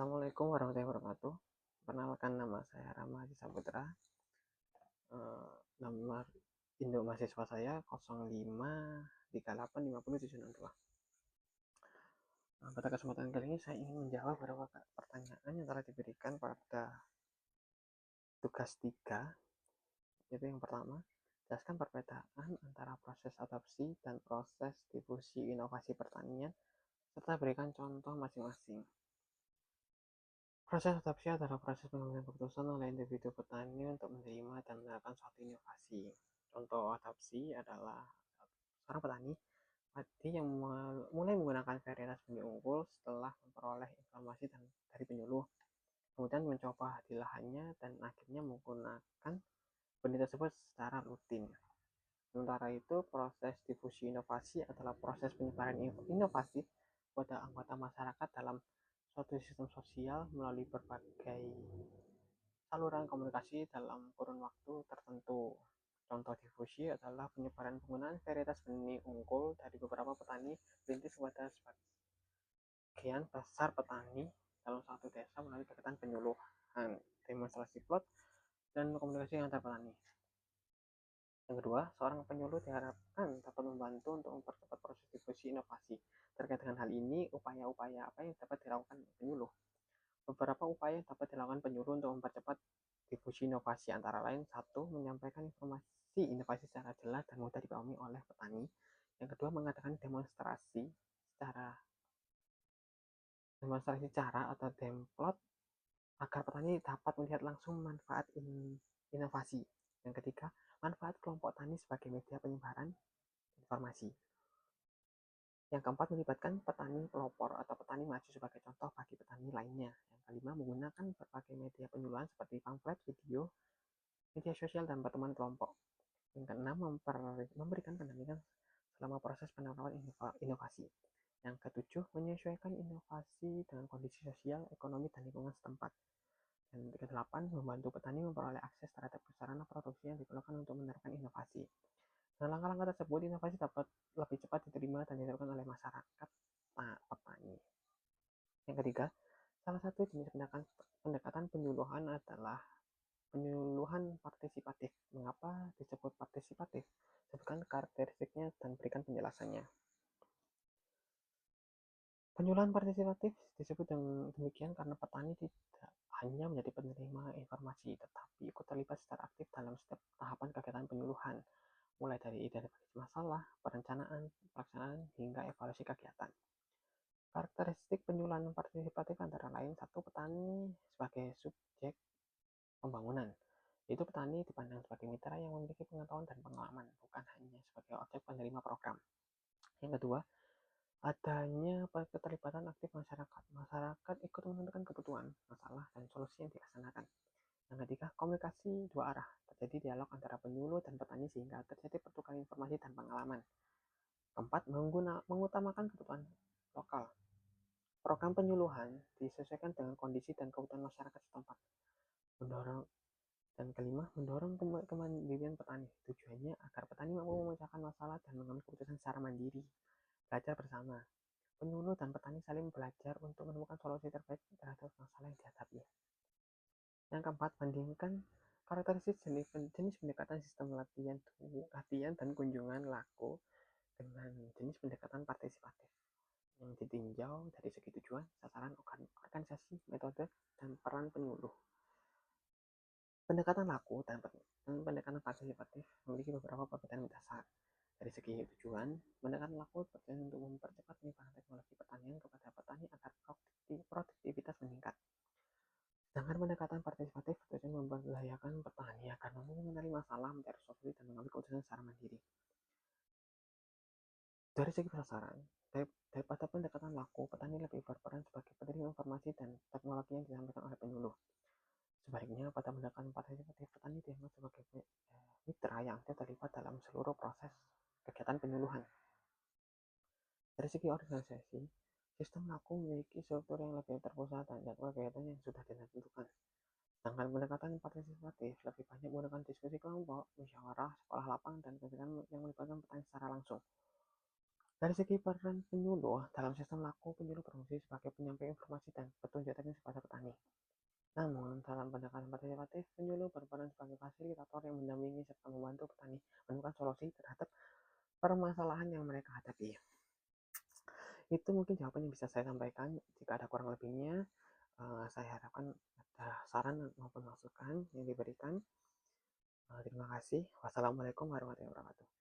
Assalamualaikum warahmatullahi wabarakatuh. Perkenalkan, nama saya Rama Haji Saputra. Nomor induk mahasiswa saya 0538507762. Pada kesempatan kali ini saya ingin menjawab beberapa pertanyaan yang telah diberikan pada tugas 3. Itu yang pertama, jelaskan perbedaan antara proses adopsi dan proses difusi inovasi pertanian, serta berikan contoh masing-masing. Proses adopsi adalah proses pengambilan keputusan oleh individu petani untuk menerima dan menerapkan suatu inovasi. Contoh adopsi adalah seorang petani yang mulai menggunakan varietas benih unggul setelah memperoleh informasi dari penyuluh, kemudian mencoba di lahannya dan akhirnya menggunakan benih tersebut secara rutin. Sementara itu, proses difusi inovasi adalah proses penyebaran inovasi pada anggota masyarakat dalam suatu sistem sosial melalui berbagai saluran komunikasi dalam kurun waktu tertentu. Contoh difusi adalah penyebaran penggunaan varietas benih unggul dari beberapa petani perintis kepada sebagian besar petani dalam satu desa melalui kegiatan penyuluhan, demonstrasi plot, dan komunikasi antar petani. Yang kedua, seorang penyuluh diharapkan dapat membantu untuk mempercepat proses difusi inovasi. Terkait dengan hal ini, upaya-upaya apa yang dapat dilakukan penyuluh? Beberapa upaya yang dapat dilakukan penyuluh untuk mempercepat difusi inovasi antara lain: satu, menyampaikan informasi inovasi secara jelas dan mudah dipahami oleh petani. Yang kedua, mengadakan demonstrasi cara atau demplot agar petani dapat melihat langsung manfaat inovasi. Yang ketiga, manfaat kelompok tani sebagai media penyebaran informasi. Yang keempat, melibatkan petani pelopor atau petani maju sebagai contoh bagi petani lainnya. Yang kelima, menggunakan berbagai media penyuluhan seperti pamflet, video, media sosial, dan pertemuan kelompok. Yang keenam, memberikan pendampingan selama proses penerapan inovasi. Yang ketujuh, menyesuaikan inovasi dengan kondisi sosial, ekonomi, dan lingkungan setempat. Dan kedelapan, membantu petani memperoleh akses terhadap sarana produksi yang diperlukan untuk menerapkan inovasi. Dengan langkah-langkah tersebut, inovasi dapat lebih cepat diterima dan diterapkan oleh masyarakat petani. Yang ketiga, salah satu jenis pendekatan penyuluhan adalah penyuluhan partisipatif. Mengapa disebut partisipatif? Sebutkan karakteristiknya dan berikan penjelasannya. Penyuluhan partisipatif disebut demikian karena petani tidak hanya menjadi penerima informasi, tetapi ikut terlibat secara aktif dalam setiap tahapan kegiatan penyuluhan, mulai dari identifikasi masalah, perencanaan, pelaksanaan, hingga evaluasi kegiatan. Karakteristik penyuluhan partisipatif antara lain: satu, petani sebagai subjek pembangunan. Yaitu petani dipandang sebagai mitra yang memiliki pengetahuan dan pengalaman, bukan hanya sebagai objek penerima program. Yang kedua, adanya keterlibatan aktif masyarakat. Masyarakat ikut menentukan kebutuhan, masalah, dan solusi yang dilaksanakan. Yang ketiga, komunikasi dua arah. Terjadi dialog antara penyuluh dan petani sehingga terjadi pertukaran informasi dan pengalaman. Keempat, mengutamakan kebutuhan lokal. Program penyuluhan disesuaikan dengan kondisi dan kebutuhan masyarakat setempat. Dan kelima, mendorong kemandirian petani. Tujuannya agar petani mampu memecahkan masalah dan mengambil keputusan secara mandiri. Belajar bersama. Penyuluh dan petani saling belajar untuk menemukan solusi terbaik terhadap masalah yang dihadapi. Yang keempat, bandingkan karakteristik jenis pendekatan sistem latihan dan kunjungan laku dengan jenis pendekatan partisipatif yang ditinjau dari segi tujuan, sasaran, organisasi, metode, dan peran penyuluh. Pendekatan laku dan pendekatan partisipatif memiliki beberapa perbedaan dasar. Dari segi tujuan, pendekatan laku bertujuan untuk mempercepat penyebaran teknologi pertanian kepada petani agar produktivitas meningkat. Sedangkan pendekatan partisipatif bertujuan memberdayakan petani agar mampu mengenali masalah, mencari solusi, dan mengambil keputusan secara mandiri. Dari segi sasaran, daripada pendekatan laku, petani lebih berperan sebagai penerima informasi dan teknologi yang disampaikan oleh penyuluh. Sebaliknya, pada pendekatan partisipatif, petani dianggap sebagai mitra yang terlibat dalam seluruh proses kegiatan penyuluhan. Dari segi organisasi, sistem laku memiliki struktur yang lebih terpusat dan jadwal kegiatan yang sudah ditentukan. Sedangkan pendekatan partisipatif lebih banyak menggunakan diskusi kelompok, musyawarah, sekolah lapang, dan kegiatan yang melibatkan petani secara langsung. Dari segi peran penyuluh, dalam sistem laku penyuluh berfungsi sebagai penyampai informasi dan petunjuk teknis kepada petani. Namun, dalam pendekatan partisipatif, penyuluh berperan sebagai fasilitator yang mendampingi serta membantu petani menemukan solusi terhadap permasalahan yang mereka hadapi. Itu mungkin jawaban yang bisa saya sampaikan. Jika ada kurang lebihnya, saya harapkan ada saran maupun masukan yang diberikan. Terima kasih. Wassalamualaikum warahmatullahi wabarakatuh.